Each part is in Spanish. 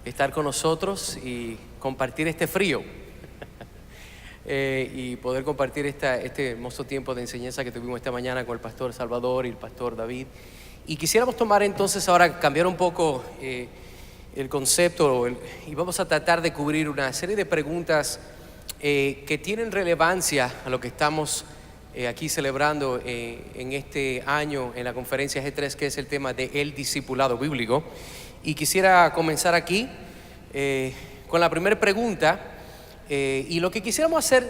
Estar con nosotros y compartir este frío y poder compartir este hermoso tiempo de enseñanza que tuvimos esta mañana con el pastor Salvador y el pastor David. Y quisiéramos tomar entonces ahora, cambiar un poco el concepto y vamos a tratar de cubrir una serie de preguntas que tienen relevancia a lo que estamos aquí celebrando en este año en la conferencia G3, que es el tema de el discipulado bíblico. Y quisiera comenzar aquí con la primera pregunta, y lo que quisiéramos hacer,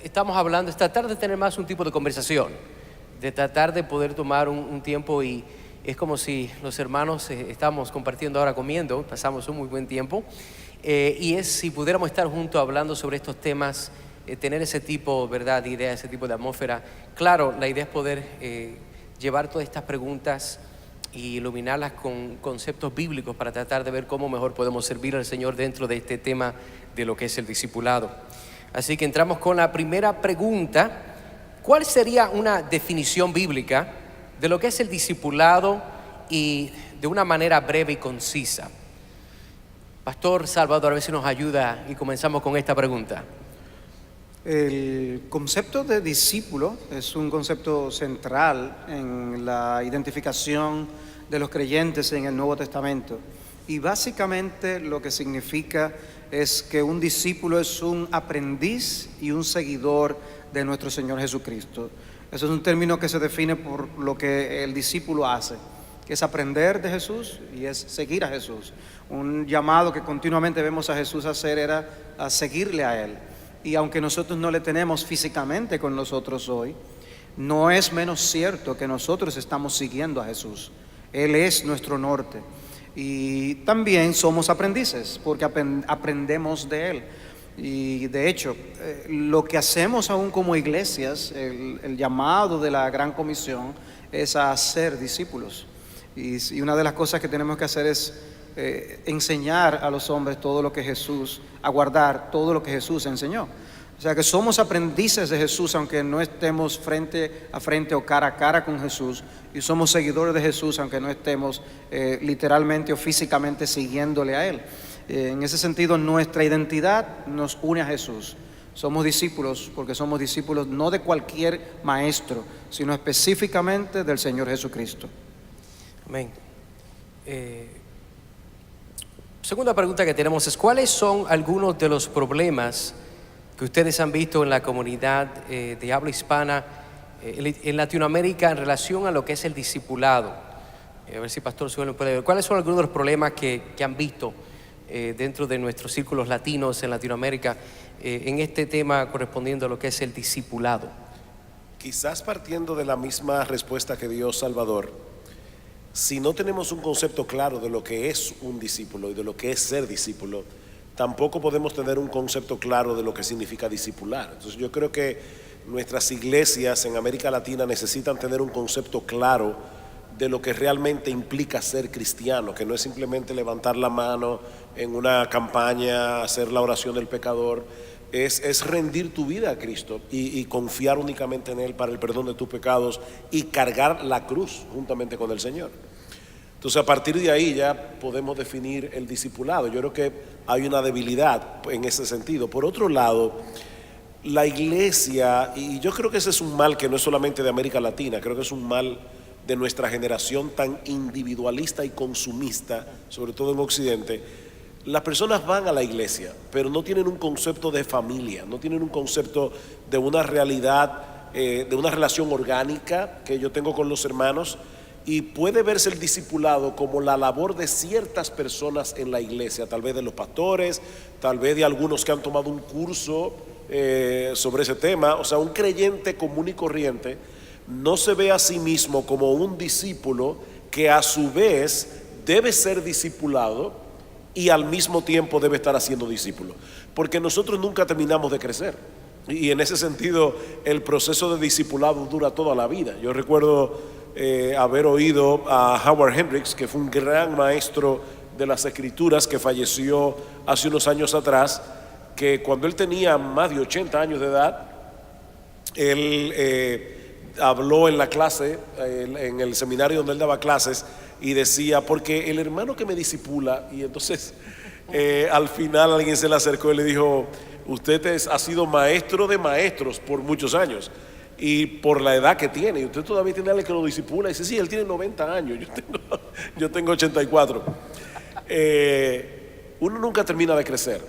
estamos hablando, es tratar de tener más un tipo de conversación, de tratar de poder tomar un tiempo, y es como si los hermanos estamos compartiendo ahora comiendo, pasamos un muy buen tiempo, y es si pudiéramos estar juntos hablando sobre estos temas, tener ese tipo, ¿verdad?, de idea, ese tipo de atmósfera. Claro, la idea es poder llevar todas estas preguntas y iluminarlas con conceptos bíblicos para tratar de ver cómo mejor podemos servir al Señor dentro de este tema de lo que es el discipulado. Así que entramos con la primera pregunta. ¿Cuál sería una definición bíblica de lo que es el discipulado y de una manera breve y concisa? Pastor Salvador, a ver si nos ayuda y comenzamos con esta pregunta. El concepto de discípulo es un concepto central en la identificación de los creyentes en el Nuevo Testamento, y básicamente lo que significa es que un discípulo es un aprendiz y un seguidor de nuestro Señor Jesucristo. Eso es un término que se define por lo que el discípulo hace, que es aprender de Jesús y es seguir a Jesús. Un llamado que continuamente vemos a Jesús hacer era a seguirle a Él. Y aunque nosotros no le tenemos físicamente con nosotros hoy, no es menos cierto que nosotros estamos siguiendo a Jesús. Él es nuestro norte. Y también somos aprendices, porque aprendemos de Él. Y de hecho, lo que hacemos aún como iglesias, el llamado de la Gran Comisión es a ser discípulos. Y una de las cosas que tenemos que hacer es enseñar a los hombres todo lo que Jesús, a guardar todo lo que Jesús enseñó. O sea que somos aprendices de Jesús, aunque no estemos frente a frente o cara a cara con Jesús, y somos seguidores de Jesús, aunque no estemos literalmente o físicamente siguiéndole a Él. En ese sentido, nuestra identidad nos une a Jesús. Somos discípulos porque somos discípulos no de cualquier maestro, sino específicamente del Señor Jesucristo. Amén. Segunda pregunta que tenemos es: ¿cuáles son algunos de los problemas que ustedes han visto en la comunidad de habla hispana en Latinoamérica en relación a lo que es el discipulado? A ver si Pastor Suelo puede ver. ¿Cuáles son algunos de los problemas que han visto dentro de nuestros círculos latinos en Latinoamérica en este tema correspondiendo a lo que es el discipulado? Quizás partiendo de la misma respuesta que dio Salvador, si no tenemos un concepto claro de lo que es un discípulo y de lo que es ser discípulo, tampoco podemos tener un concepto claro de lo que significa discipular. Entonces yo creo que nuestras iglesias en América Latina necesitan tener un concepto claro de lo que realmente implica ser cristiano, que no es simplemente levantar la mano en una campaña, hacer la oración del pecador. Es rendir tu vida a Cristo y confiar únicamente en Él para el perdón de tus pecados y cargar la cruz juntamente con el Señor. Entonces a partir de ahí ya podemos definir el discipulado. Yo creo que hay una debilidad en ese sentido. Por otro lado, la iglesia, y yo creo que ese es un mal que no es solamente de América Latina, creo que es un mal de nuestra generación tan individualista y consumista, sobre todo en Occidente. Las personas van a la iglesia, pero no tienen un concepto de familia, no tienen un concepto de una realidad, de una relación orgánica que yo tengo con los hermanos, y puede verse el discipulado como la labor de ciertas personas en la iglesia, tal vez de los pastores, tal vez de algunos que han tomado un curso sobre ese tema. O sea, un creyente común y corriente no se ve a sí mismo como un discípulo que a su vez debe ser discipulado y al mismo tiempo debe estar haciendo discípulos, porque nosotros nunca terminamos de crecer, y en ese sentido el proceso de discipulado dura toda la vida. Yo recuerdo haber oído a Howard Hendricks, que fue un gran maestro de las Escrituras, que falleció hace unos años atrás, que cuando él tenía más de 80 años de edad, él habló en la clase, en el seminario donde él daba clases, y decía, porque el hermano que me discipula, y entonces al final alguien se le acercó y le dijo, usted ha sido maestro de maestros por muchos años, y por la edad que tiene, y usted todavía tiene a alguien que lo disipula. Y dice, sí, él tiene 90 años, yo tengo 84. Uno nunca termina de crecer,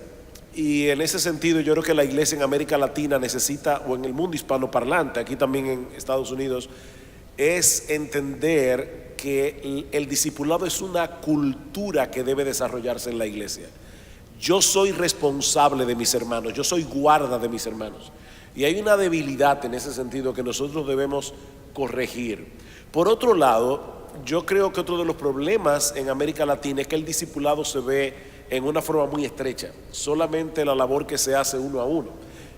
y en ese sentido yo creo que la iglesia en América Latina necesita, o en el mundo hispanoparlante, aquí también en Estados Unidos, es entender que el discipulado es una cultura que debe desarrollarse en la iglesia. Yo soy responsable de mis hermanos, yo soy guarda de mis hermanos, y hay una debilidad en ese sentido que nosotros debemos corregir. Por otro lado, yo creo que otro de los problemas en América Latina es que el discipulado se ve en una forma muy estrecha, solamente la labor que se hace uno a uno.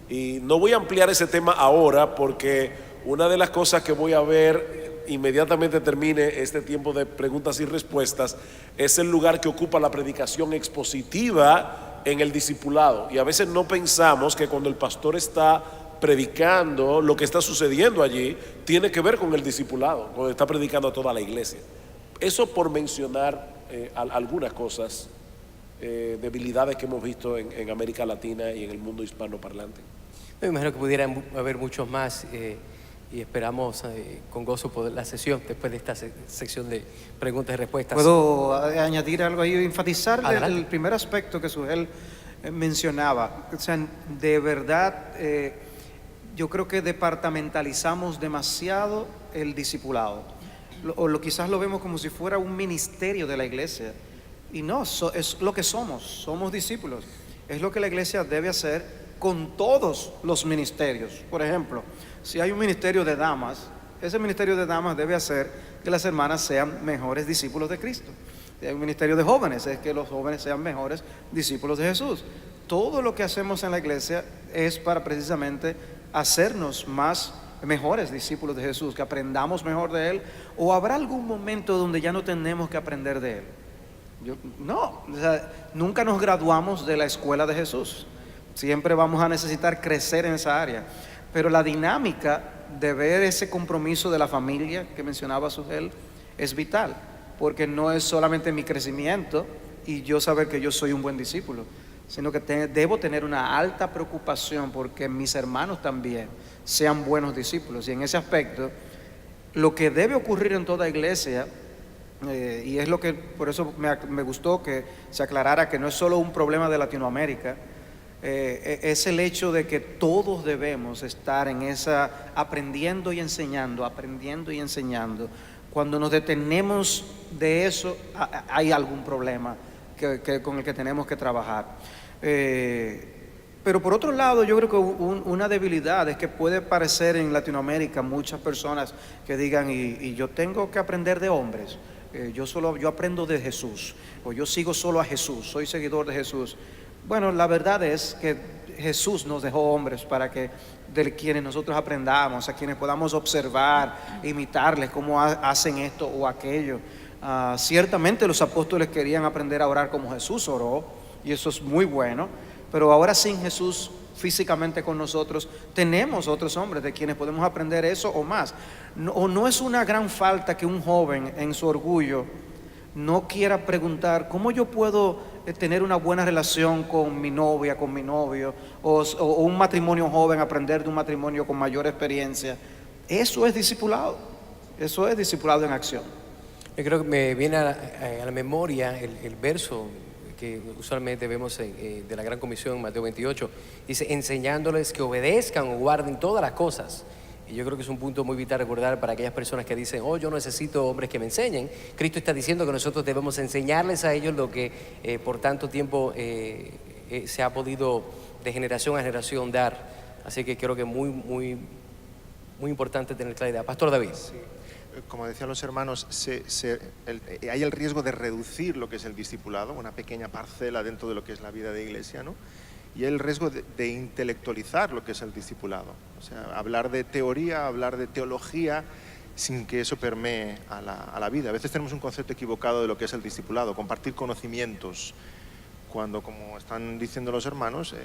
Y no voy a ampliar ese tema ahora, porque una de las cosas que voy a ver inmediatamente termine este tiempo de preguntas y respuestas es el lugar que ocupa la predicación expositiva en el discipulado. Y a veces no pensamos que cuando el pastor está predicando, lo que está sucediendo allí tiene que ver con el discipulado, cuando está predicando a toda la iglesia. Eso por mencionar algunas cosas, debilidades que hemos visto en América Latina y en el mundo hispanoparlante. Me imagino que pudieran haber muchos más, y esperamos con gozo poder la sesión después de esta sección de preguntas y respuestas. ¿Puedo añadir algo ahí? Enfatizar el primer aspecto que Sujel mencionaba. O sea, de verdad, yo creo que departamentalizamos demasiado el discipulado. Quizás lo vemos como si fuera un ministerio de la iglesia. Y no, es lo que somos discípulos. Es lo que la iglesia debe hacer con todos los ministerios. Por ejemplo, si hay un ministerio de damas, ese ministerio de damas debe hacer que las hermanas sean mejores discípulos de Cristo. Si hay un ministerio de jóvenes, es que los jóvenes sean mejores discípulos de Jesús. Todo lo que hacemos en la iglesia es para precisamente hacernos mejores discípulos de Jesús, que aprendamos mejor de Él. ¿O habrá algún momento donde ya no tenemos que aprender de Él? Nunca nos graduamos de la escuela de Jesús. Siempre vamos a necesitar crecer en esa área. Pero la dinámica de ver ese compromiso de la familia que mencionaba Sujel es vital, porque no es solamente mi crecimiento y yo saber que yo soy un buen discípulo, sino que debo tener una alta preocupación porque mis hermanos también sean buenos discípulos. Y en ese aspecto, lo que debe ocurrir en toda iglesia, y es lo que, por eso me gustó que se aclarara que no es solo un problema de Latinoamérica, es el hecho de que todos debemos estar en esa aprendiendo y enseñando. Cuando nos detenemos de eso, hay algún problema con el que tenemos que trabajar. Pero por otro lado, yo creo que una debilidad es que puede parecer en Latinoamérica muchas personas que digan, y yo tengo que aprender de hombres, yo aprendo de Jesús, o yo sigo solo a Jesús, soy seguidor de Jesús. Bueno, la verdad es que Jesús nos dejó hombres para que de quienes nosotros aprendamos, a quienes podamos observar, imitarles cómo hacen esto o aquello. Ciertamente los apóstoles querían aprender a orar como Jesús oró, y eso es muy bueno, pero ahora sin Jesús físicamente con nosotros, tenemos otros hombres de quienes podemos aprender eso o más. No es una gran falta que un joven en su orgullo no quiera preguntar cómo yo puedo tener una buena relación con mi novia, con mi novio, o un matrimonio joven aprender de un matrimonio con mayor experiencia. Eso es discipulado en acción. Yo creo que me viene a la memoria el verso que usualmente vemos de la Gran Comisión, Mateo 28, dice, enseñándoles que obedezcan o guarden todas las cosas. Y yo creo que es un punto muy vital recordar para aquellas personas que dicen, yo necesito hombres que me enseñen. Cristo está diciendo que nosotros debemos enseñarles a ellos lo que por tanto tiempo se ha podido de generación a generación dar. Así que creo que es muy importante tener claridad. Pastor David. Sí. Como decían los hermanos, hay el riesgo de reducir lo que es el discipulado, una pequeña parcela dentro de lo que es la vida de iglesia, ¿no? Y hay el riesgo de intelectualizar lo que es el discipulado. O sea, hablar de teoría, hablar de teología, sin que eso permee a la vida. A veces tenemos un concepto equivocado de lo que es el discipulado, compartir conocimientos, cuando, como están diciendo los hermanos,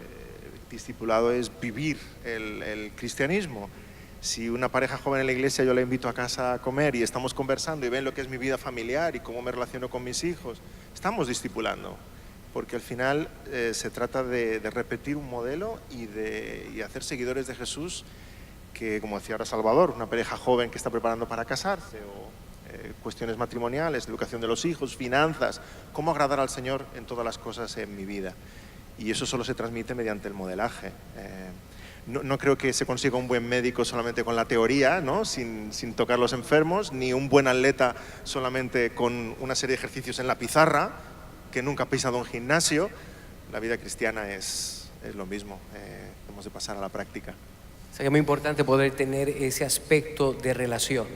discipulado es vivir el cristianismo. Si una pareja joven en la iglesia yo la invito a casa a comer y estamos conversando y ven lo que es mi vida familiar y cómo me relaciono con mis hijos, estamos discipulando, porque al final se trata de repetir un modelo y hacer seguidores de Jesús que, como decía ahora Salvador, una pareja joven que está preparando para casarse, o cuestiones matrimoniales, educación de los hijos, finanzas, cómo agradar al Señor en todas las cosas en mi vida. Y eso solo se transmite mediante el modelaje. No creo que se consiga un buen médico solamente con la teoría, ¿no? sin tocar los enfermos, ni un buen atleta solamente con una serie de ejercicios en la pizarra, que nunca ha pisado un gimnasio. La vida cristiana es lo mismo, hemos de pasar a la práctica. O sea que es muy importante poder tener ese aspecto de relación,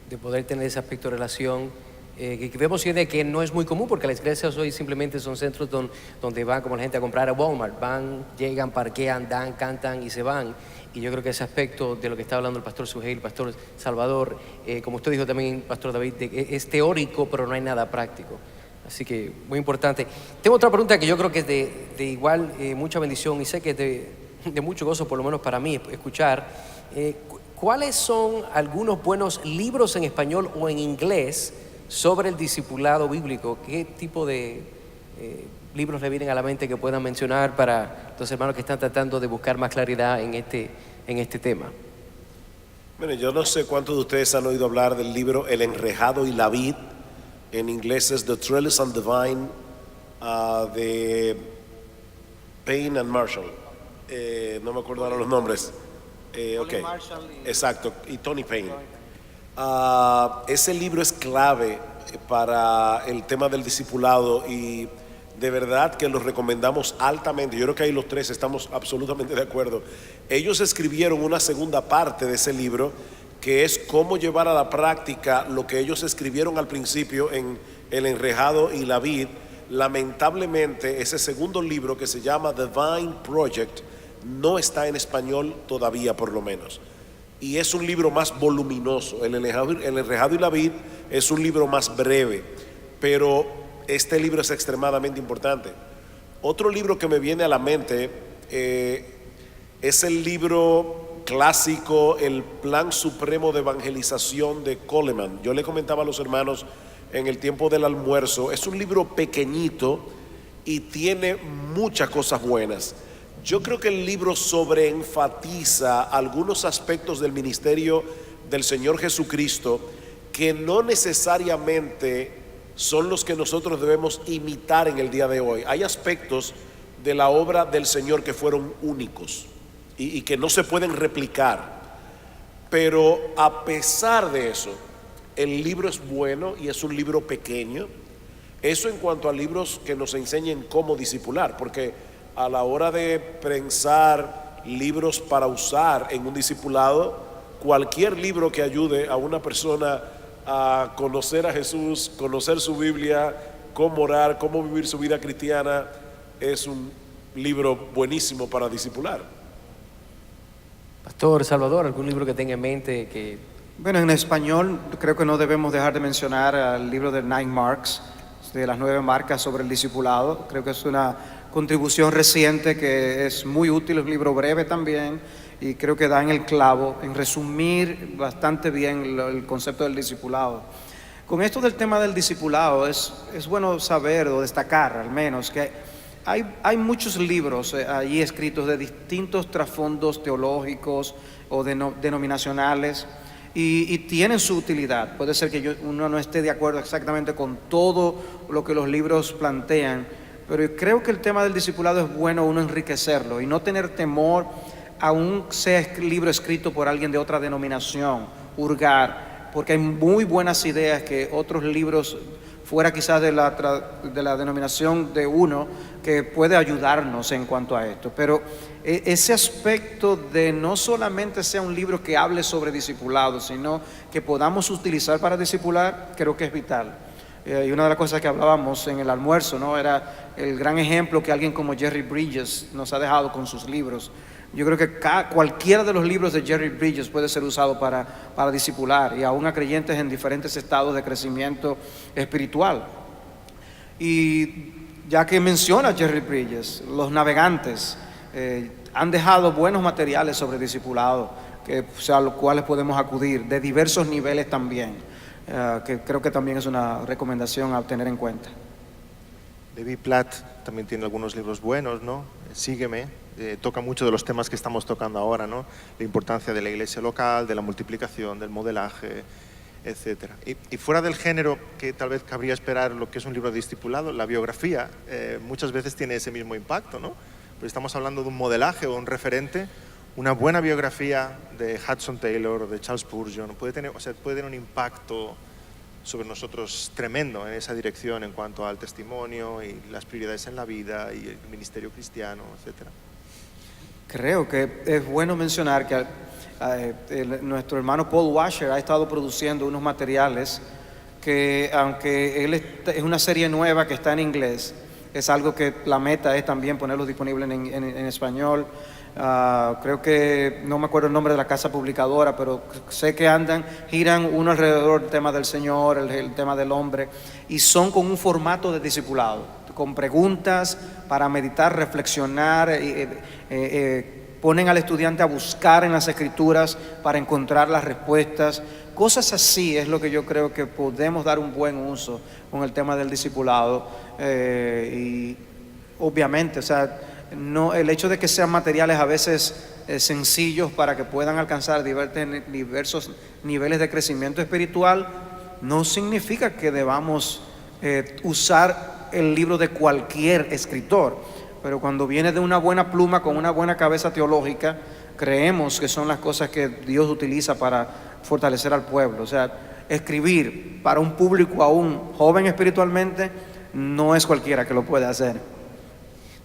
de poder tener ese aspecto de relación que vemos hoy que no es muy común, porque las iglesias hoy simplemente son centros donde van como la gente a comprar a Walmart, van, llegan, parquean, dan, cantan y se van. Y yo creo que ese aspecto de lo que está hablando el pastor Sugel, el pastor Salvador, como usted dijo también, pastor David, es teórico, pero no hay nada práctico. Así que muy importante. Tengo otra pregunta que yo creo que es de igual mucha bendición, y sé que es de mucho gozo, por lo menos para mí, escuchar. ¿Cuáles son algunos buenos libros en español o en inglés sobre el discipulado bíblico? ¿Qué tipo de libros le vienen a la mente que puedan mencionar para los hermanos que están tratando de buscar más claridad en este tema? Bueno, yo no sé cuántos de ustedes han oído hablar del libro El enrejado y la vid. En inglés es The Trellis and the Vine, de Payne and Marshall. No me acuerdo ahora los nombres. Okay. Exacto, y Tony Payne. Ese libro es clave para el tema del discipulado, y de verdad que lo recomendamos altamente. Yo creo que ahí los tres estamos absolutamente de acuerdo. Ellos escribieron una segunda parte de ese libro, que es cómo llevar a la práctica lo que ellos escribieron al principio en El enrejado y la vid. Lamentablemente ese segundo libro, que se llama The Vine Project, no está en español todavía, por lo menos, y es un libro más voluminoso. El enrejado y la vid es un libro más breve, pero este libro es extremadamente importante. Otro libro que me viene a la mente es el libro clásico El Plan Supremo de Evangelización de Coleman. Yo le comentaba a los hermanos en el tiempo del almuerzo, es un libro pequeñito y tiene muchas cosas buenas. Yo creo que el libro sobreenfatiza algunos aspectos del ministerio del Señor Jesucristo que no necesariamente son los que nosotros debemos imitar en el día de hoy. Hay aspectos de la obra del Señor que fueron únicos y que no se pueden replicar, pero a pesar de eso, el libro es bueno y es un libro pequeño. Eso en cuanto a libros que nos enseñen cómo discipular, porque a la hora de pensar libros para usar en un discipulado, cualquier libro que ayude a una persona a conocer a Jesús, conocer su Biblia, cómo orar, cómo vivir su vida cristiana, es un libro buenísimo para discipular. Pastor Salvador, ¿algún libro que tenga en mente que... Bueno, en español creo que no debemos dejar de mencionar el libro de 9 Marks, de las 9 marcas sobre el discipulado. Creo que es una contribución reciente que es muy útil, es un libro breve también, y creo que da en el clavo, en resumir bastante bien el concepto del discipulado. Con esto del tema del discipulado es bueno saber o destacar al menos que hay muchos libros allí escritos de distintos trasfondos teológicos o denominacionales, y tienen su utilidad. Puede ser que uno no esté de acuerdo exactamente con todo lo que los libros plantean, pero creo que el tema del discipulado es bueno uno enriquecerlo y no tener temor, aún sea libro escrito por alguien de otra denominación, hurgar, porque hay muy buenas ideas que otros libros fuera quizás de la denominación de uno, que puede ayudarnos en cuanto a esto. Pero ese aspecto de no solamente sea un libro que hable sobre discipulado, sino que podamos utilizar para discipular, creo que es vital. Y una de las cosas que hablábamos en el almuerzo, ¿no?, era el gran ejemplo que alguien como Jerry Bridges nos ha dejado con sus libros. Yo creo que cualquiera de los libros de Jerry Bridges puede ser usado para discipular, y aún a creyentes en diferentes estados de crecimiento espiritual. Y ya que menciona Jerry Bridges, los navegantes han dejado buenos materiales sobre discipulado a los cuales podemos acudir, de diversos niveles también, que creo que también es una recomendación a tener en cuenta. David Platt también tiene algunos libros buenos, ¿no? Sígueme, toca mucho de los temas que estamos tocando ahora, ¿no? La importancia de la iglesia local, de la multiplicación, del modelaje, etcétera. Y fuera del género que tal vez cabría esperar lo que es un libro de discipulado, la biografía muchas veces tiene ese mismo impacto, ¿no? Pues estamos hablando de un modelaje o un referente. Una buena biografía de Hudson Taylor o de Charles Spurgeon puede tener un impacto sobre nosotros tremendo en esa dirección en cuanto al testimonio y las prioridades en la vida y el ministerio cristiano, etcétera. Creo que es bueno mencionar que nuestro hermano Paul Washer ha estado produciendo unos materiales que, aunque es una serie nueva que está en inglés, es algo que la meta es también ponerlo disponible en español. Creo que no me acuerdo el nombre de la casa publicadora, pero sé que giran uno alrededor del tema del Señor, el tema del hombre, y son con un formato de discipulado, con preguntas para meditar, reflexionar, ponen al estudiante a buscar en las Escrituras para encontrar las respuestas. Cosas así es lo que yo creo que podemos dar un buen uso con el tema del discipulado. Y obviamente, no, el hecho de que sean materiales a veces sencillos para que puedan alcanzar diversos niveles de crecimiento espiritual, no significa que debamos usar el libro de cualquier escritor. Pero cuando viene de una buena pluma, con una buena cabeza teológica, creemos que son las cosas que Dios utiliza para fortalecer al pueblo. Escribir para un público aún joven espiritualmente no es cualquiera que lo puede hacer.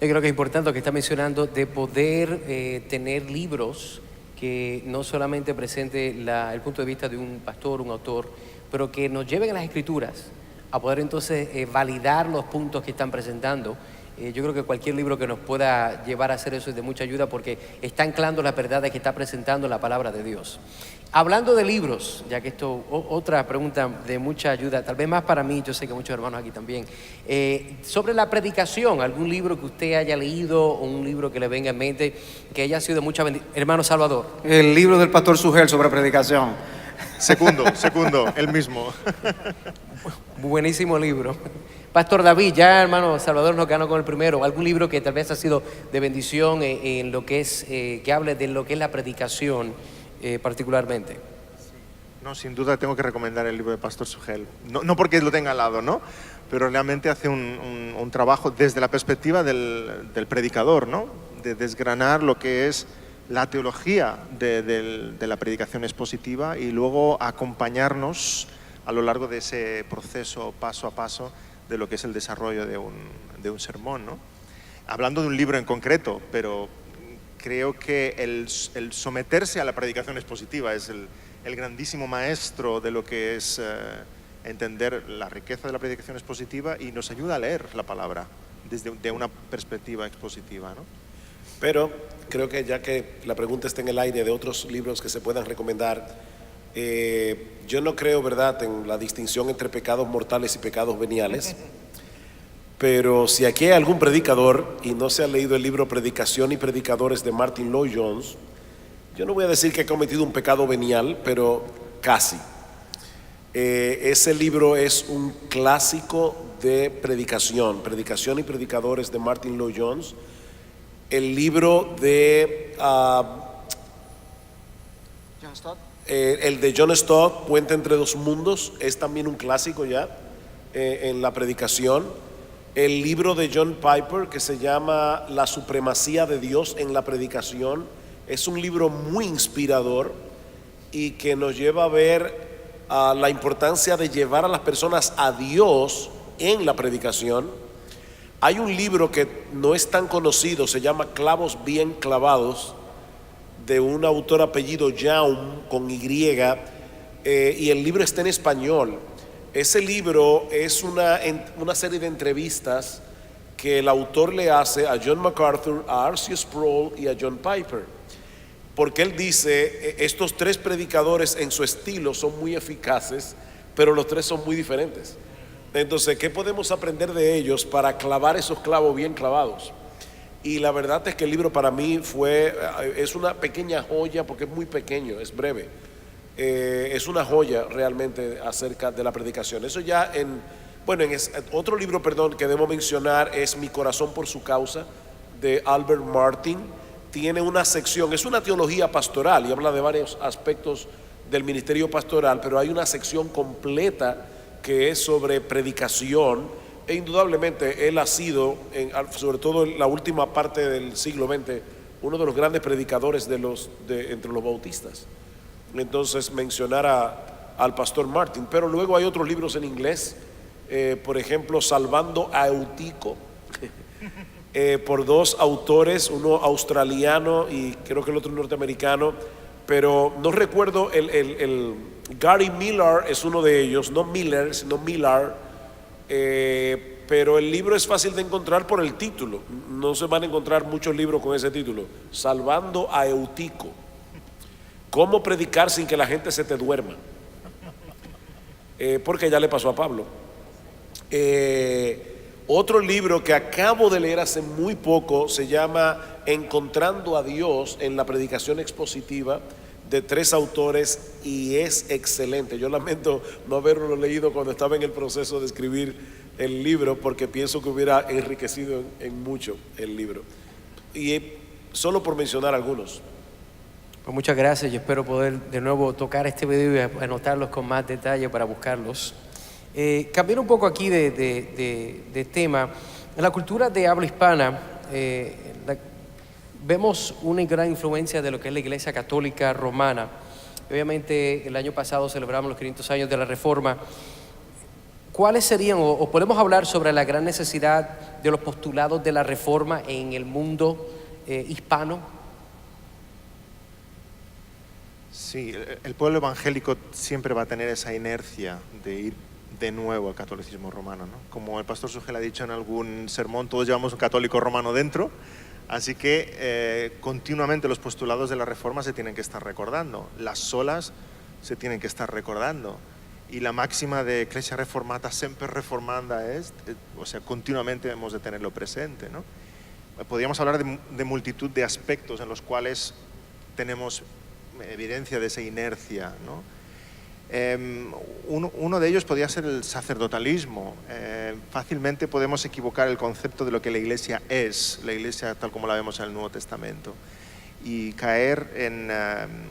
Yo creo que es importante lo que está mencionando, de poder tener libros que no solamente presente el punto de vista de un pastor, un autor, pero que nos lleven a las Escrituras a poder entonces validar los puntos que están presentando. Yo creo que cualquier libro que nos pueda llevar a hacer eso es de mucha ayuda, porque está anclando las verdades que está presentando la palabra de Dios. Hablando de libros, ya que esto, otra pregunta de mucha ayuda, tal vez más para mí, yo sé que muchos hermanos aquí también, sobre la predicación, algún libro que usted haya leído o un libro que le venga en mente que haya sido de mucha bendición. Hermano Salvador. El libro del pastor Sugel sobre predicación. Segundo, el mismo. Buenísimo libro. Pastor David, ya hermano Salvador nos ganó con el primero. ¿Algún libro que tal vez ha sido de bendición en lo que es, que hable de lo que es la predicación particularmente? No, sin duda tengo que recomendar el libro de Pastor Sugel. No porque lo tenga al lado, ¿no? Pero realmente hace un trabajo desde la perspectiva del predicador, ¿no? De desgranar lo que es la teología de la predicación expositiva y luego acompañarnos a lo largo de ese proceso paso a paso de lo que es el desarrollo de un sermón, ¿no? Hablando de un libro en concreto, pero creo que el someterse a la predicación expositiva es el grandísimo maestro de lo que es entender la riqueza de la predicación expositiva y nos ayuda a leer la palabra desde una perspectiva expositiva, ¿no? Pero creo que ya que la pregunta está en el aire de otros libros que se puedan recomendar, yo no creo, ¿verdad?, en la distinción entre pecados mortales y pecados veniales. Pero si aquí hay algún predicador y no se ha leído el libro Predicación y Predicadores de Martin Lloyd-Jones, yo no voy a decir que ha cometido un pecado venial, pero casi. Ese libro es un clásico de predicación y Predicadores de Martin Lloyd-Jones. El libro de el de John Stott, Puente entre dos mundos, es también un clásico ya en la predicación. El libro de John Piper, que se llama La supremacía de Dios en la predicación, es un libro muy inspirador y que nos lleva a ver la importancia de llevar a las personas a Dios en la predicación. Hay un libro que no es tan conocido, se llama Clavos bien clavados, de un autor apellido Young con Y, y el libro está en español. Ese libro es una serie de entrevistas que el autor le hace a John MacArthur, a R.C. Sproul y a John Piper, porque él dice, estos tres predicadores en su estilo son muy eficaces, pero los tres son muy diferentes. Entonces, ¿qué podemos aprender de ellos para clavar esos clavos bien clavados? Y la verdad es que el libro para mí es una pequeña joya porque es muy pequeño, es breve. Es una joya realmente acerca de la predicación. Eso ya otro libro, que debo mencionar es Mi corazón por su causa, de Albert Martin. Tiene una sección, es una teología pastoral y habla de varios aspectos del ministerio pastoral, pero hay una sección completa que es sobre predicación, e indudablemente él ha sido, sobre todo en la última parte del siglo XX, uno de los grandes predicadores entre los bautistas. Entonces mencionar al pastor Martin, pero luego hay otros libros en inglés, por ejemplo Salvando a Eutico, por dos autores, uno australiano y creo que el otro norteamericano, pero no recuerdo, el Gary Millar es uno de ellos, no Miller, sino Millar, pero el libro es fácil de encontrar por el título, no se van a encontrar muchos libros con ese título, Salvando a Eutico, cómo predicar sin que la gente se te duerma, porque ya le pasó a Pablo. Otro libro que acabo de leer hace muy poco se llama Encontrando a Dios en la predicación expositiva, de 3 autores, y es excelente. Yo lamento no haberlo leído cuando estaba en el proceso de escribir el libro, porque pienso que hubiera enriquecido en mucho el libro. Y solo por mencionar algunos. Pues muchas gracias. Yo espero poder de nuevo tocar este video y anotarlos con más detalle para buscarlos. Cambiar un poco aquí de tema. En la cultura de habla hispana vemos una gran influencia de lo que es la Iglesia Católica Romana. Obviamente el año pasado celebramos los 500 años de la Reforma. ¿Cuáles serían, o podemos hablar sobre la gran necesidad de los postulados de la Reforma en el mundo hispano? Sí, el pueblo evangélico siempre va a tener esa inercia de ir de nuevo al catolicismo romano, ¿no? Como el pastor Sugel ha dicho en algún sermón, todos llevamos un católico romano dentro, así que continuamente los postulados de la Reforma se tienen que estar recordando, las solas se tienen que estar recordando, y la máxima de Ecclesia Reformata semper reformanda est, o sea, continuamente hemos de tenerlo presente, ¿no? Podríamos hablar de multitud de aspectos en los cuales tenemos evidencia de esa inercia, ¿no? Uno de ellos podría ser el sacerdotalismo. Fácilmente podemos equivocar el concepto de lo que la Iglesia es, la Iglesia tal como la vemos en el Nuevo Testamento, y caer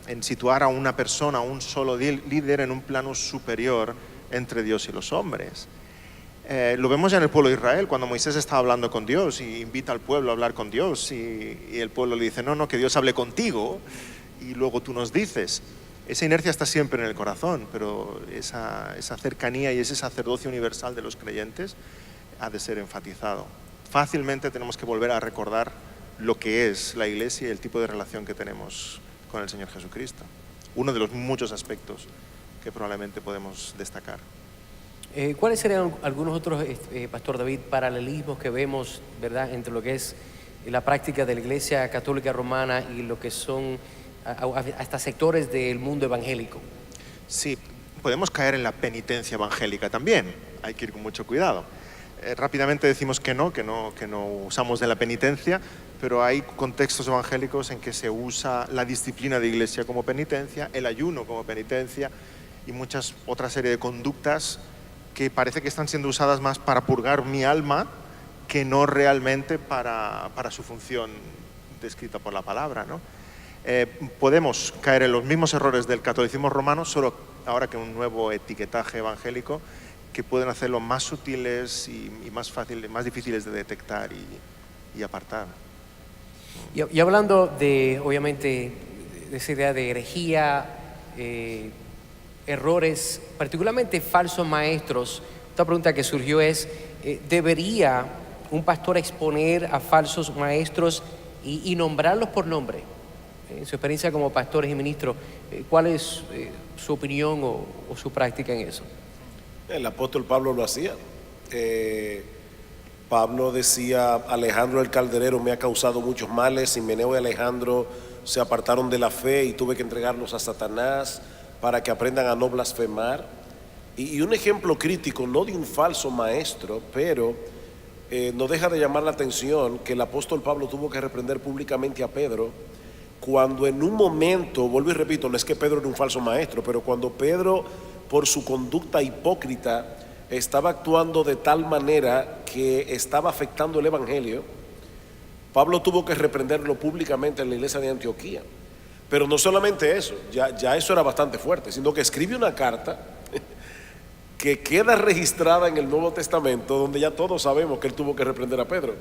en situar a una persona, a un solo líder, en un plano superior entre Dios y los hombres. Lo vemos ya en el pueblo de Israel, cuando Moisés estaba hablando con Dios y invita al pueblo a hablar con Dios, y el pueblo le dice, no, que Dios hable contigo y luego tú nos dices. Esa inercia está siempre en el corazón, pero esa cercanía y ese sacerdocio universal de los creyentes ha de ser enfatizado. Fácilmente tenemos que volver a recordar lo que es la Iglesia y el tipo de relación que tenemos con el Señor Jesucristo. Uno de los muchos aspectos que probablemente podemos destacar. ¿Cuáles serían algunos otros, Pastor David, paralelismos que vemos, ¿verdad?, entre lo que es la práctica de la Iglesia Católica Romana y lo que son hasta sectores del mundo evangélico? Sí, podemos caer en la penitencia evangélica también, hay que ir con mucho cuidado. Rápidamente decimos que no usamos de la penitencia, pero hay contextos evangélicos en que se usa la disciplina de iglesia como penitencia, el ayuno como penitencia y muchas otra serie de conductas que parece que están siendo usadas más para purgar mi alma que no realmente para su función descrita por la palabra, ¿no? Podemos caer en los mismos errores del catolicismo romano, solo ahora que un nuevo etiquetaje evangélico que pueden hacerlo más sutiles y más fáciles, más difíciles de detectar y apartar. Y hablando de, obviamente, de esa idea de herejía, errores, particularmente falsos maestros, esta pregunta que surgió es, ¿debería un pastor exponer a falsos maestros y nombrarlos por nombre? En su experiencia como pastores y ministros, ¿cuál es su opinión o su práctica en eso? El apóstol Pablo lo hacía. Pablo decía, Alejandro el calderero me ha causado muchos males, Himeneo y Alejandro se apartaron de la fe y tuve que entregarlos a Satanás para que aprendan a no blasfemar. Y un ejemplo crítico, no de un falso maestro, pero no deja de llamar la atención que el apóstol Pablo tuvo que reprender públicamente a Pedro cuando en un momento, vuelvo y repito, no es que Pedro era un falso maestro, pero cuando Pedro, por su conducta hipócrita, estaba actuando de tal manera que estaba afectando el evangelio, Pablo tuvo que reprenderlo públicamente en la iglesia de Antioquía. Pero no solamente eso, ya eso era bastante fuerte, sino que escribe una carta que queda registrada en el Nuevo Testamento, donde ya todos sabemos que él tuvo que reprender a Pedro.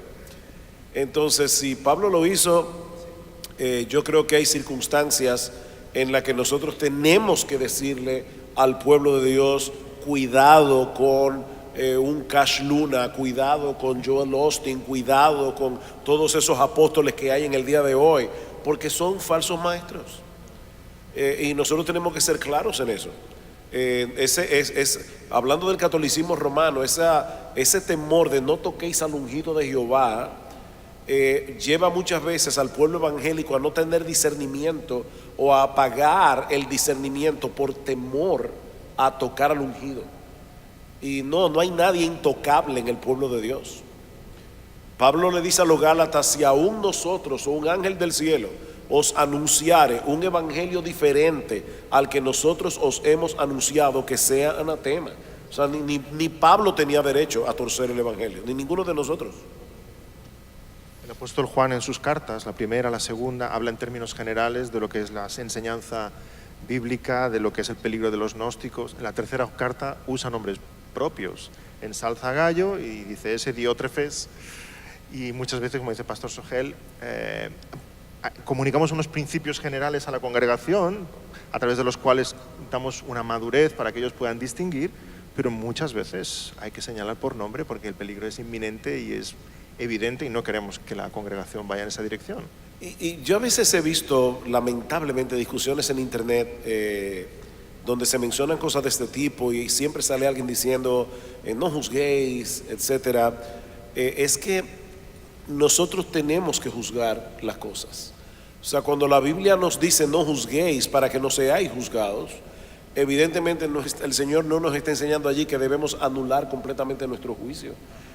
Entonces, si Pablo lo hizo, yo creo que hay circunstancias en las que nosotros tenemos que decirle al pueblo de Dios: cuidado con un Cash Luna, cuidado con Joel Austin, cuidado con todos esos apóstoles que hay en el día de hoy, porque son falsos maestros. Y nosotros tenemos que ser claros en eso. Hablando del catolicismo romano, ese temor de no toquéis al ungido de Jehová lleva muchas veces al pueblo evangélico a no tener discernimiento o a apagar el discernimiento por temor a tocar al ungido. Y no hay nadie intocable en el pueblo de Dios. Pablo le dice a los Gálatas: si aún nosotros o un ángel del cielo os anunciare un evangelio diferente al que nosotros os hemos anunciado, que sea anatema. O sea, ni Pablo tenía derecho a torcer el evangelio, ni ninguno de nosotros. El apóstol Juan, en sus cartas, la primera, la segunda, habla en términos generales de lo que es la enseñanza bíblica, de lo que es el peligro de los gnósticos. En la tercera carta usa nombres propios, ensalza a Gallo y dice ese Diótrefes, y muchas veces, como dice Pastor Sogel, comunicamos unos principios generales a la congregación a través de los cuales damos una madurez para que ellos puedan distinguir, pero muchas veces hay que señalar por nombre porque el peligro es inminente y es evidente y no queremos que la congregación vaya en esa dirección. Y yo a veces he visto, lamentablemente, discusiones en internet donde se mencionan cosas de este tipo y siempre sale alguien diciendo no juzguéis, etcétera. Es que nosotros tenemos que juzgar las cosas. O sea, cuando la Biblia nos dice no juzguéis para que no seáis juzgados, evidentemente el Señor no nos está enseñando allí que debemos anular completamente nuestro juicio.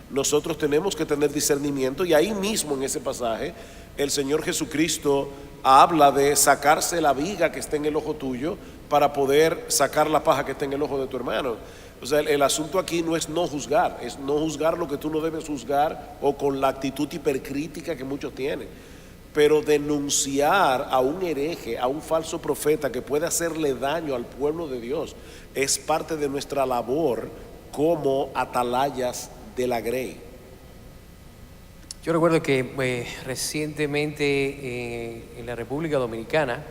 Nosotros tenemos que tener discernimiento, y ahí mismo en ese pasaje el Señor Jesucristo habla de sacarse la viga que está en el ojo tuyo para poder sacar la paja que está en el ojo de tu hermano. O sea, el asunto aquí no es no juzgar, es no juzgar lo que tú no debes juzgar o con la actitud hipercrítica que muchos tienen, pero denunciar a un hereje, a un falso profeta que puede hacerle daño al pueblo de Dios, es parte de nuestra labor como atalayas de la Grey. Yo recuerdo que recientemente en la República Dominicana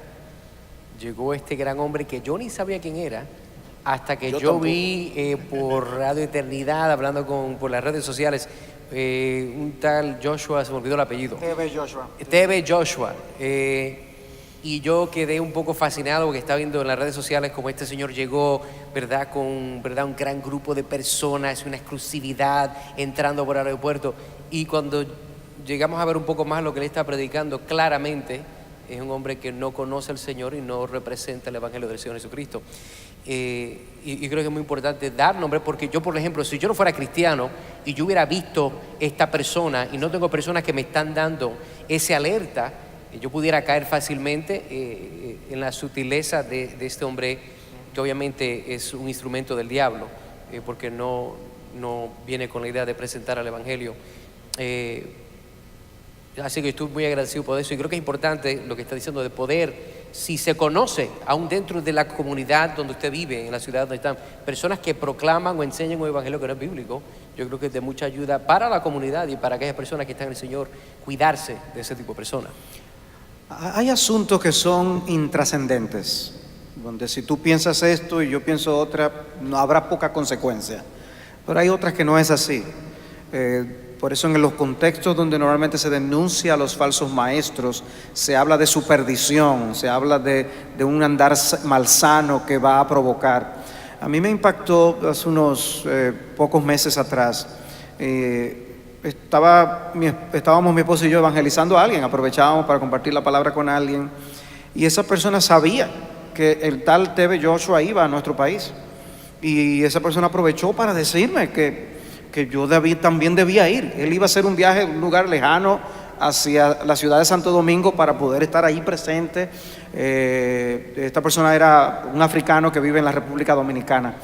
llegó este gran hombre que yo ni sabía quién era, hasta que yo vi por Radio Eternidad, hablando por las redes sociales, un tal Joshua, se me olvidó el apellido. TV Joshua. Y yo quedé un poco fascinado porque estaba viendo en las redes sociales cómo este señor llegó, ¿verdad? Con un gran grupo de personas, una exclusividad, entrando por el aeropuerto. Y cuando llegamos a ver un poco más lo que él está predicando, claramente es un hombre que no conoce al Señor y no representa el Evangelio del Señor Jesucristo. Y creo que es muy importante dar nombre, porque yo, por ejemplo, si yo no fuera cristiano y yo hubiera visto esta persona y no tengo personas que me están dando ese alerta, yo pudiera caer fácilmente en la sutileza de este hombre, que obviamente es un instrumento del diablo, porque no viene con la idea de presentar al Evangelio. Así que estoy muy agradecido por eso, y creo que es importante lo que está diciendo de poder, si se conoce, aún dentro de la comunidad donde usted vive, en la ciudad donde están, personas que proclaman o enseñan un evangelio que no es bíblico, yo creo que es de mucha ayuda para la comunidad y para aquellas personas que están en el Señor, cuidarse de ese tipo de personas. Hay asuntos que son intrascendentes, donde si tú piensas esto y yo pienso otra, no habrá poca consecuencia, pero hay otras que no es así. Por eso en los contextos donde normalmente se denuncia a los falsos maestros, se habla de su perdición, se habla de un andar malsano que va a provocar. A mí me impactó hace unos pocos meses atrás. Estábamos mi esposo y yo evangelizando a alguien, aprovechábamos para compartir la palabra con alguien, y esa persona sabía que el tal TV Joshua iba a nuestro país, y esa persona aprovechó para decirme que que yo también debía ir. Él iba a hacer un viaje a un lugar lejano hacia la ciudad de Santo Domingo para poder estar ahí presente. Esta persona era un africano que vive en la República Dominicana.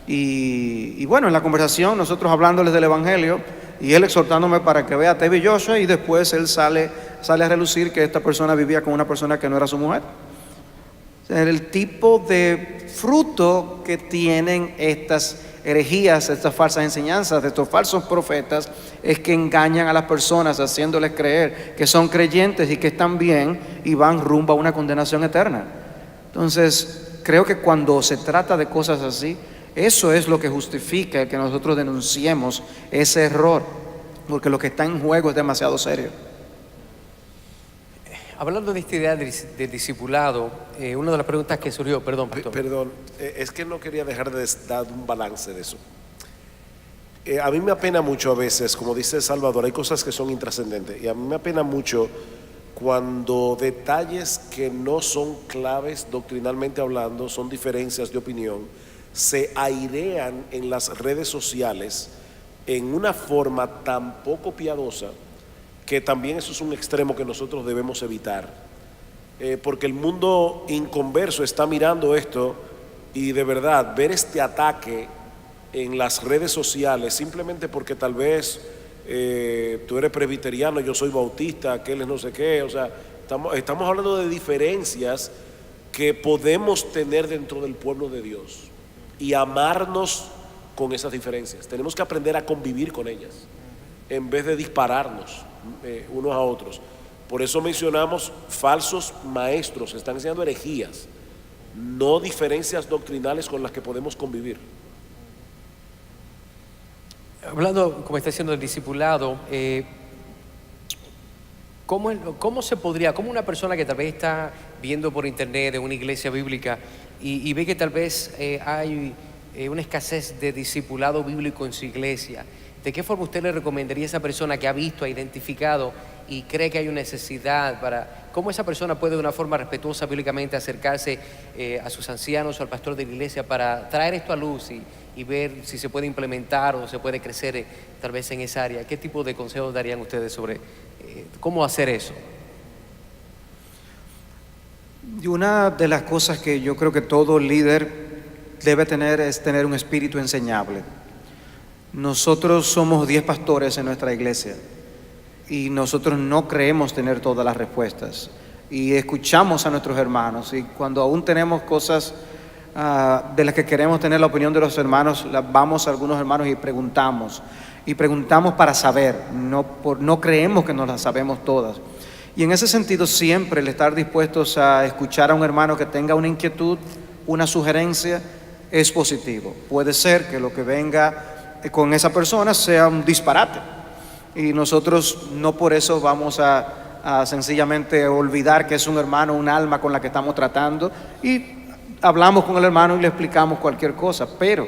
Y bueno, en la conversación, nosotros hablándoles del Evangelio y él exhortándome para que vea a Tevin Joshua, y después él sale a relucir que esta persona vivía con una persona que no era su mujer. El tipo de fruto que tienen estas herejías, estas falsas enseñanzas de estos falsos profetas, es que engañan a las personas haciéndoles creer que son creyentes y que están bien y van rumbo a una condenación eterna. Entonces, creo que cuando se trata de cosas así, eso es lo que justifica el que nosotros denunciemos ese error, porque lo que está en juego es demasiado serio. Hablando de esta idea del discipulado, una de las preguntas que surgió, perdón, pastor. Perdón, es que no quería dejar de dar un balance de eso. A mí me apena mucho a veces, como dice Salvador, hay cosas que son intrascendentes, y a mí me apena mucho cuando detalles que no son claves doctrinalmente hablando, son diferencias de opinión, se airean en las redes sociales en una forma tan poco piadosa, que también eso es un extremo que nosotros debemos evitar, porque el mundo inconverso está mirando esto, y de verdad ver este ataque en las redes sociales simplemente porque tal vez tú eres presbiteriano, yo soy bautista, aquel es no sé qué, o sea, estamos hablando de diferencias que podemos tener dentro del pueblo de Dios y amarnos con esas diferencias. Tenemos que aprender a convivir con ellas en vez de dispararnos unos a otros. Por eso mencionamos falsos maestros, están enseñando herejías, no diferencias doctrinales con las que podemos convivir. Hablando, como está diciendo, del discipulado, ¿cómo se podría, cómo una persona que tal vez está viendo por internet en una iglesia bíblica y ve que tal vez hay una escasez de discipulado bíblico en su iglesia, ¿de qué forma usted le recomendaría a esa persona que ha visto, ha identificado y cree que hay una necesidad cómo esa persona puede de una forma respetuosa bíblicamente acercarse a sus ancianos o al pastor de la iglesia para traer esto a luz y ver si se puede implementar o se puede crecer tal vez en esa área? ¿Qué tipo de consejos darían ustedes sobre cómo hacer eso? Y una de las cosas que yo creo que todo líder debe tener es tener un espíritu enseñable. Nosotros somos 10 pastores en nuestra iglesia y nosotros no creemos tener todas las respuestas, y escuchamos a nuestros hermanos, y cuando aún tenemos cosas de las que queremos tener la opinión de los hermanos, vamos a algunos hermanos y preguntamos para saber, no creemos que nos las sabemos todas. Y en ese sentido, siempre el estar dispuestos a escuchar a un hermano que tenga una inquietud, una sugerencia, es positivo. Puede ser que lo que venga con esa persona sea un disparate, y nosotros no por eso vamos a sencillamente olvidar que es un hermano, un alma con la que estamos tratando, y hablamos con el hermano y le explicamos cualquier cosa. Pero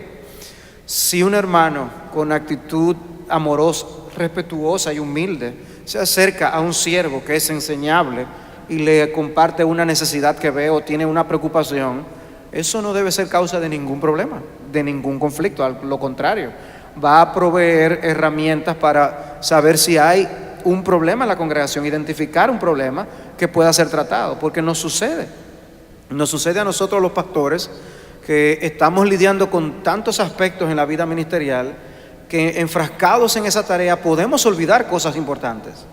si un hermano con actitud amorosa, respetuosa y humilde se acerca a un siervo que es enseñable y le comparte una necesidad que ve o tiene una preocupación, eso no debe ser causa de ningún problema, de ningún conflicto. Al lo contrario, va a proveer herramientas para saber si hay un problema en la congregación, identificar un problema que pueda ser tratado, porque nos sucede a nosotros los pastores que estamos lidiando con tantos aspectos en la vida ministerial que enfrascados en esa tarea podemos olvidar cosas importantes.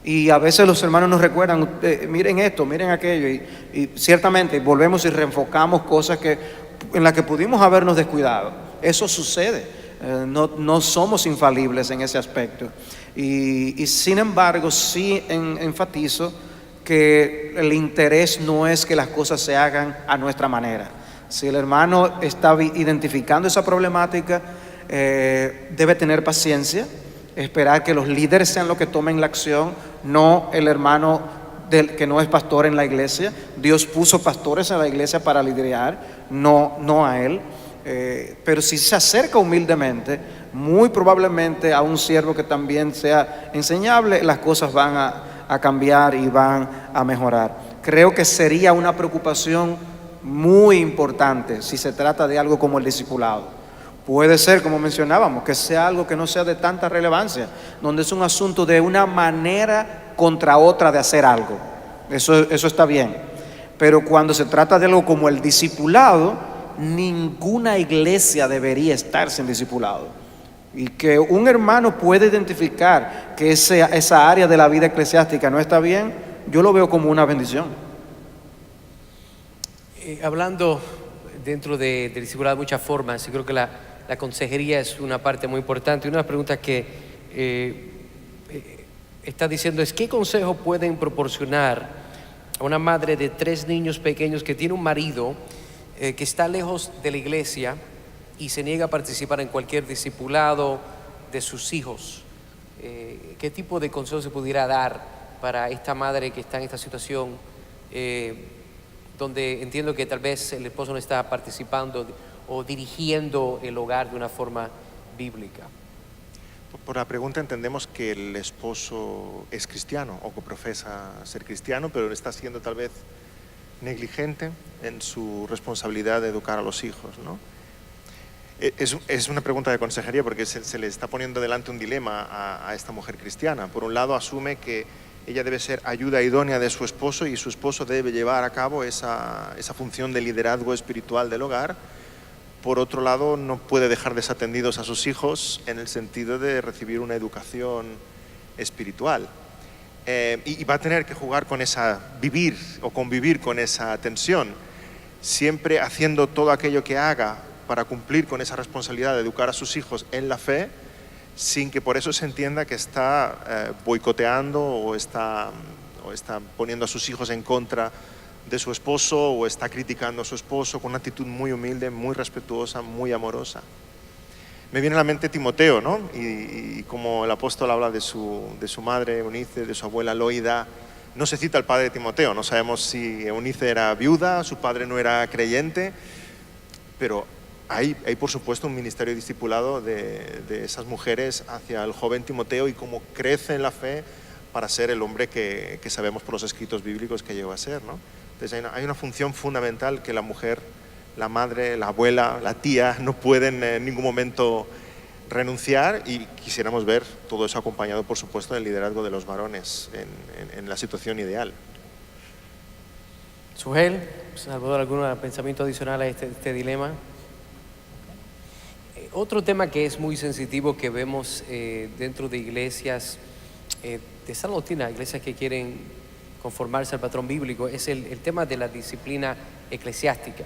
Y a veces los hermanos nos recuerdan, miren esto, miren aquello, y ciertamente volvemos y reenfocamos cosas en las que pudimos habernos descuidado. Eso sucede, no somos infalibles en ese aspecto. Y sin embargo, sí enfatizo que el interés no es que las cosas se hagan a nuestra manera. Si el hermano está identificando esa problemática, debe tener paciencia, esperar que los líderes sean los que tomen la acción, no el hermano que no es pastor en la iglesia. Dios puso pastores en la iglesia para liderar, no a él. Pero si se acerca humildemente, muy probablemente a un siervo que también sea enseñable, las cosas van a cambiar y van a mejorar. Creo que sería una preocupación muy importante si se trata de algo como el discipulado, Puede ser, como mencionábamos, que sea algo que no sea de tanta relevancia, donde es un asunto de una manera contra otra de hacer algo. Eso está bien. Pero cuando se trata de algo como el discipulado, ninguna iglesia debería estar sin discipulado. Y que un hermano puede identificar que esa área de la vida eclesiástica no está bien, yo lo veo como una bendición. Hablando dentro del discipulado de muchas formas, yo creo que la consejería es una parte muy importante. Una de las preguntas que está diciendo es: ¿qué consejo pueden proporcionar a una madre de 3 niños pequeños que tiene un marido que está lejos de la iglesia y se niega a participar en cualquier discipulado de sus hijos? ¿Qué tipo de consejo se pudiera dar para esta madre que está en esta situación, donde entiendo que tal vez el esposo no está participando o dirigiendo el hogar de una forma bíblica? Por la pregunta entendemos que el esposo es cristiano o que profesa ser cristiano, pero está siendo tal vez negligente en su responsabilidad de educar a los hijos, ¿no? Es una pregunta de consejería porque se le está poniendo delante un dilema a esta mujer cristiana. Por un lado, asume que ella debe ser ayuda idónea de su esposo y su esposo debe llevar a cabo esa función de liderazgo espiritual del hogar. Por otro lado, no puede dejar desatendidos a sus hijos en el sentido de recibir una educación espiritual. Y va a tener que vivir o convivir con esa tensión, siempre haciendo todo aquello que haga para cumplir con esa responsabilidad de educar a sus hijos en la fe, sin que por eso se entienda que está boicoteando o está poniendo a sus hijos en contra de su esposo o está criticando a su esposo, con una actitud muy humilde, muy respetuosa, muy amorosa. Me viene a la mente Timoteo, ¿no? Y como el apóstol habla de su madre Eunice, de su abuela Loida, no se cita al padre de Timoteo, no sabemos si Eunice era viuda, su padre no era creyente, pero hay por supuesto un ministerio discipulado de esas mujeres hacia el joven Timoteo y cómo crece en la fe para ser el hombre que sabemos por los escritos bíblicos que llegó a ser, ¿no? Entonces hay una función fundamental que la mujer, la madre, la abuela, la tía no pueden en ningún momento renunciar, y quisiéramos ver todo eso acompañado por supuesto del liderazgo de los varones en la situación ideal. Sujel, Salvador, ¿algún pensamiento adicional a este dilema? Otro tema que es muy sensitivo que vemos dentro de iglesias de sana doctrina, iglesias que quieren conformarse al patrón bíblico, es el tema de la disciplina eclesiástica.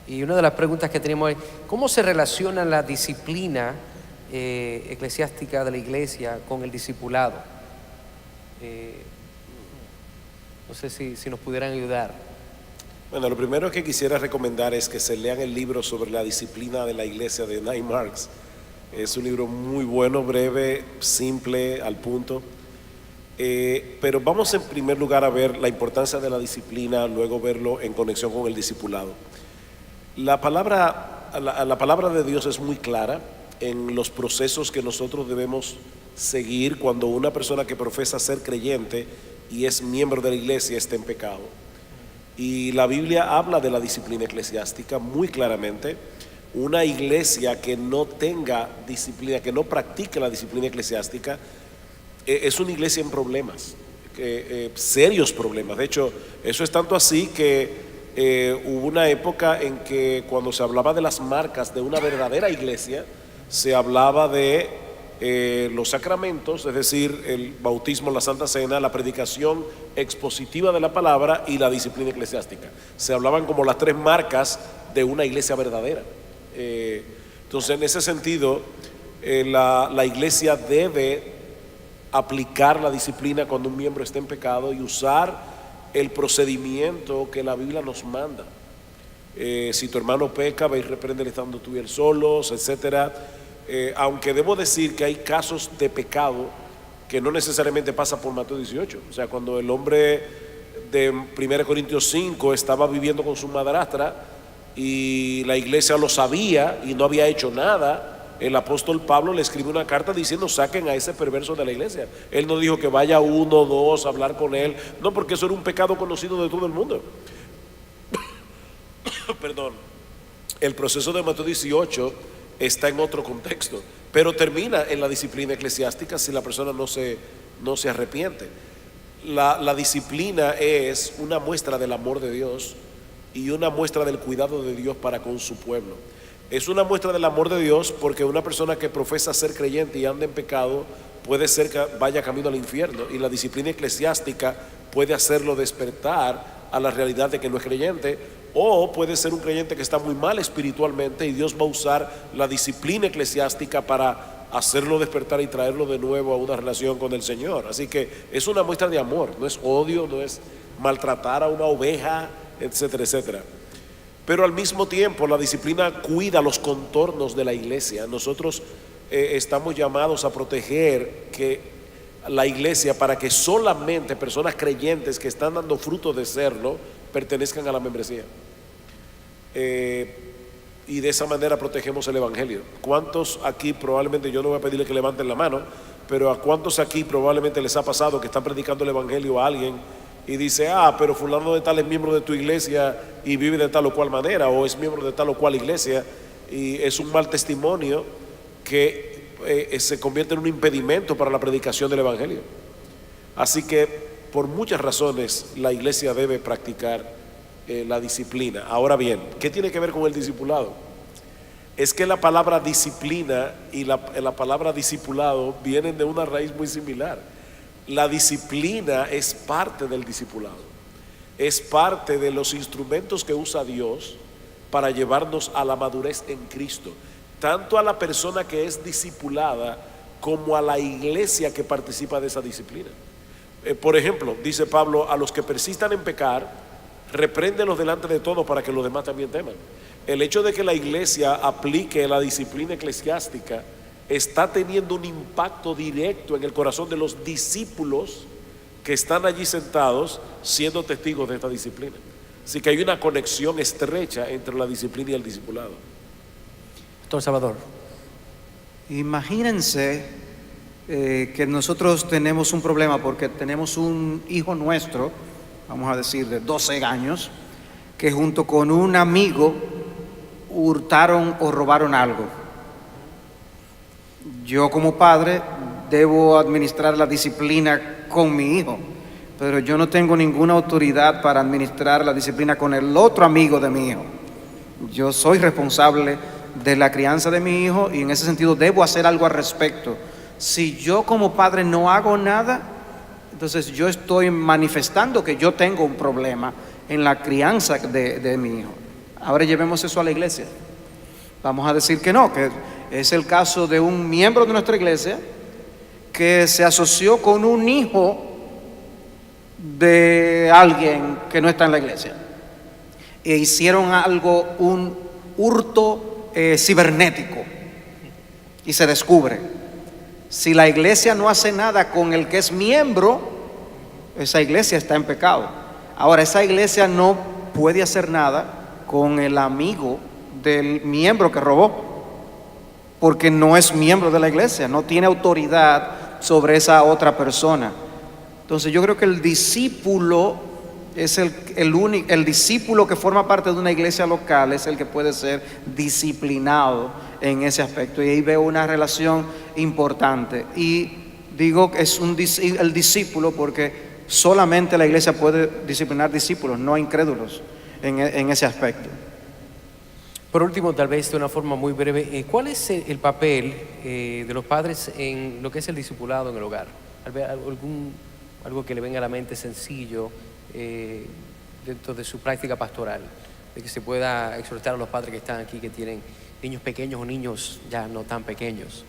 Y una de las preguntas que tenemos es: ¿cómo se relaciona la disciplina eclesiástica de la iglesia con el discipulado? No sé si nos pudieran ayudar. Bueno, lo primero que quisiera recomendar es que se lean el libro sobre la disciplina de la iglesia de Neil Marks. Es un libro muy bueno, breve, simple, al punto. Pero vamos en primer lugar a ver la importancia de la disciplina, luego verlo en conexión con el discipulado. La palabra de Dios es muy clara en los procesos que nosotros debemos seguir cuando una persona que profesa ser creyente y es miembro de la iglesia está en pecado. Y la Biblia habla de la disciplina eclesiástica muy claramente. Una iglesia que no tenga disciplina, que no practique la disciplina eclesiástica, es una iglesia en problemas, serios problemas. De hecho, eso es tanto así que hubo una época en que cuando se hablaba de las marcas de una verdadera iglesia, se hablaba de los sacramentos, es decir, el bautismo, la Santa Cena, la predicación expositiva de la palabra y la disciplina eclesiástica. Se hablaban como las 3 marcas de una iglesia verdadera. Entonces, en ese sentido, la iglesia debe aplicar la disciplina cuando un miembro está en pecado y usar el procedimiento que la Biblia nos manda. Si tu hermano peca, ve y repréndele estando tú y él solos, etcétera. Aunque debo decir que hay casos de pecado que no necesariamente pasa por Mateo 18. O sea, cuando el hombre de 1 Corintios 5 estaba viviendo con su madrastra y la iglesia lo sabía y no había hecho nada, el apóstol Pablo le escribe una carta diciendo: saquen a ese perverso de la iglesia. Él no dijo que vaya 1 o 2 a hablar con él, no, porque eso era un pecado conocido de todo el mundo. Perdón. El proceso de Mateo 18 está en otro contexto, pero termina en la disciplina eclesiástica si la persona no se arrepiente. La disciplina es una muestra del amor de Dios y una muestra del cuidado de Dios para con su pueblo. Es una muestra del amor de Dios porque una persona que profesa ser creyente y anda en pecado puede ser que vaya camino al infierno, y la disciplina eclesiástica puede hacerlo despertar a la realidad de que no es creyente, o puede ser un creyente que está muy mal espiritualmente y Dios va a usar la disciplina eclesiástica para hacerlo despertar y traerlo de nuevo a una relación con el Señor. Así que es una muestra de amor, no es odio, no es maltratar a una oveja, etcétera, etcétera. Pero al mismo tiempo la disciplina cuida los contornos de la iglesia. Nosotros estamos llamados a proteger que la iglesia, para que solamente personas creyentes que están dando fruto de serlo pertenezcan a la membresía. Y de esa manera protegemos el evangelio. ¿Cuántos aquí, probablemente, yo no voy a pedirle que levanten la mano, pero a cuántos aquí probablemente les ha pasado que están predicando el evangelio a alguien y dice, pero fulano de tal es miembro de tu iglesia y vive de tal o cual manera, o es miembro de tal o cual iglesia, y es un mal testimonio que se convierte en un impedimento para la predicación del evangelio? Así que por muchas razones la iglesia debe practicar la disciplina. Ahora bien, ¿qué tiene que ver con el discipulado? Es que la palabra disciplina y la palabra discipulado vienen de una raíz muy similar. La disciplina es parte del discipulado, es parte de los instrumentos que usa Dios para llevarnos a la madurez en Cristo, tanto a la persona que es discipulada como a la iglesia que participa de esa disciplina. Por ejemplo, dice Pablo, a los que persistan en pecar, repréndelos delante de todos para que los demás también teman. El hecho de que la iglesia aplique la disciplina eclesiástica está teniendo un impacto directo en el corazón de los discípulos que están allí sentados siendo testigos de esta disciplina. Así que hay una conexión estrecha entre la disciplina y el discipulado. Doctor Salvador. Imagínense que nosotros tenemos un problema porque tenemos un hijo nuestro, vamos a decir de 12 años, que junto con un amigo hurtaron o robaron algo. Yo como padre debo administrar la disciplina con mi hijo, pero yo no tengo ninguna autoridad para administrar la disciplina con el otro amigo de mi hijo. Yo soy responsable de la crianza de mi hijo y en ese sentido debo hacer algo al respecto. Si yo como padre no hago nada, entonces yo estoy manifestando que yo tengo un problema en la crianza de mi hijo. Ahora llevemos eso a la iglesia. Vamos a decir que no, que es el caso de un miembro de nuestra iglesia que se asoció con un hijo de alguien que no está en la iglesia e hicieron algo, un hurto cibernético, y se descubre. Si la iglesia no hace nada con el que es miembro, esa iglesia está en pecado. Ahora, esa iglesia no puede hacer nada con el amigo del miembro que robó, porque no es miembro de la iglesia, no tiene autoridad sobre esa otra persona. Entonces yo creo que el discípulo es el discípulo que forma parte de una iglesia local es el que puede ser disciplinado en ese aspecto, y ahí veo una relación importante. Y digo que es el discípulo porque solamente la iglesia puede disciplinar discípulos, no incrédulos en ese aspecto. Por último, tal vez de una forma muy breve, ¿cuál es el papel de los padres en lo que es el discipulado en el hogar? Algo que le venga a la mente sencillo dentro de su práctica pastoral, de que se pueda exhortar a los padres que están aquí, que tienen niños pequeños o niños ya no tan pequeños.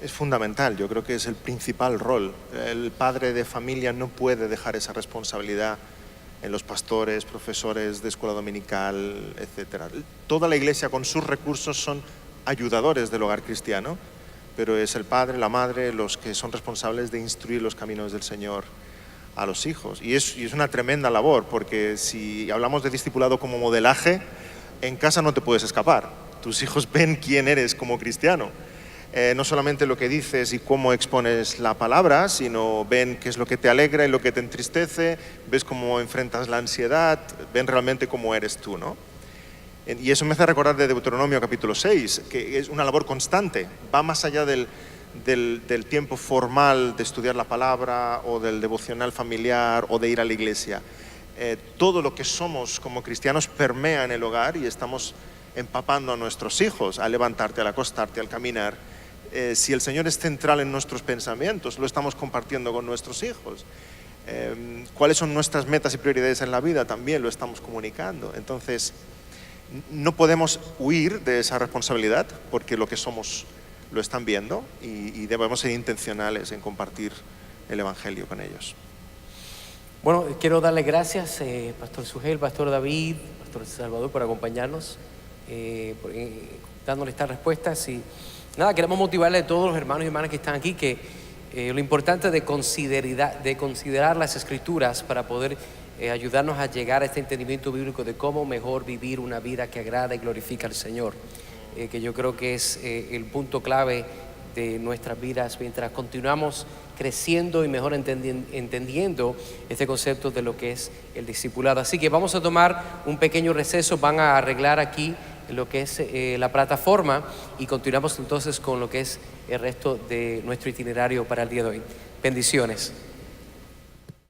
Es fundamental, yo creo que es el principal rol. El padre de familia no puede dejar esa responsabilidad en los pastores, profesores de escuela dominical, etc. Toda la iglesia con sus recursos son ayudadores del hogar cristiano, pero es el padre, la madre, los que son responsables de instruir los caminos del Señor a los hijos. Y es una tremenda labor, porque si hablamos de discipulado como modelaje, en casa no te puedes escapar. Tus hijos ven quién eres como cristiano. No solamente lo que dices y cómo expones la palabra, sino ven qué es lo que te alegra y lo que te entristece, ves cómo enfrentas la ansiedad, ven realmente cómo eres tú, ¿no? Y eso me hace recordar de Deuteronomio capítulo 6, que es una labor constante, va más allá del tiempo formal de estudiar la palabra o del devocional familiar o de ir a la iglesia. Todo lo que somos como cristianos permea en el hogar y estamos empapando a nuestros hijos al levantarte, al acostarte, al caminar. Si el Señor es central en nuestros pensamientos, lo estamos compartiendo con nuestros hijos. Cuáles son nuestras metas y prioridades en la vida, también lo estamos comunicando. Entonces, no podemos huir de esa responsabilidad porque lo que somos lo están viendo y debemos ser intencionales en compartir el Evangelio con ellos. Bueno, quiero darle gracias, Pastor Sugel, Pastor David, Pastor Salvador, por acompañarnos, dándole estas respuestas. Y nada, queremos motivarle a todos los hermanos y hermanas que están aquí que lo importante de considerar las Escrituras para poder ayudarnos a llegar a este entendimiento bíblico de cómo mejor vivir una vida que agrada y glorifica al Señor, que yo creo que es el punto clave de nuestras vidas mientras continuamos creciendo y mejor entendiendo este concepto de lo que es el discipulado. Así que vamos a tomar un pequeño receso, van a arreglar aquí lo que es la plataforma y continuamos entonces con lo que es el resto de nuestro itinerario para el día de hoy. Bendiciones.